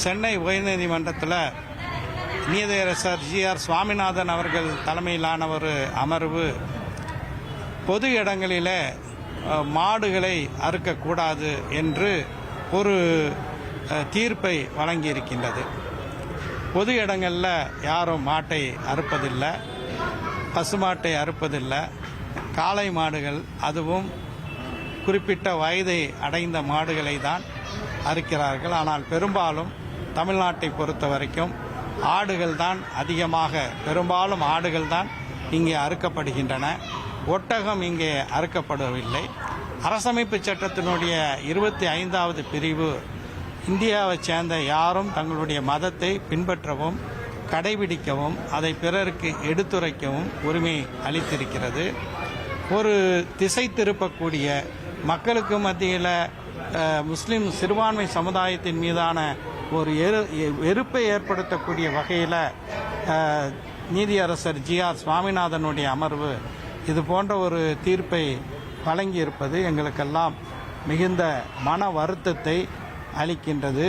சென்னை உயர்நீதிமன்றத்தில் நீதியரசர் ஜி.ஆர். சுவாமிநாதன் அவர்கள் தலைமையிலான ஒரு அமர்வு பொது இடங்களிலே மாடுகளை அறுக்கக்கூடாது என்று ஒரு தீர்ப்பை வழங்கியிருக்கின்றது. பொது இடங்களில் யாரும் மாட்டை அறுப்பதில்லை, பசுமாட்டை அறுப்பதில்லை. காளை மாடுகள், அதுவும் குறிப்பிட்ட வயதை அடைந்த மாடுகளை தான் அறுக்கிறார்கள். ஆனால் பெரும்பாலும் தமிழ்நாட்டை பொறுத்த வரைக்கும் ஆடுகள் தான் அதிகமாக, பெரும்பாலும் ஆடுகள் தான் இங்கே அறுக்கப்படுகின்றன. ஒட்டகம் இங்கே அறுக்கப்படவில்லை. அரசமைப்பு சட்டத்தினுடைய 25வது பிரிவு இந்தியாவைச் சேர்ந்த யாரும் தங்களுடைய மதத்தை பின்பற்றவும் கடைபிடிக்கவும் அதை பிறருக்கு எடுத்துரைக்கவும் உரிமை அளித்திருக்கிறது. ஒரு திசை திருப்பக்கூடிய, மக்களுக்கு மத்தியில் முஸ்லிம் சிறுபான்மை சமுதாயத்தின் மீதான ஒரு வெறுப்பை ஏற்படுத்தக்கூடிய வகையில் நீதியரசர் ஜி.ஆர். சுவாமிநாதனுடைய அமர்வு இது போன்ற ஒரு தீர்ப்பை வழங்கியிருப்பது எங்களுக்கெல்லாம் மிகுந்த மன வருத்தத்தை அளிக்கின்றது.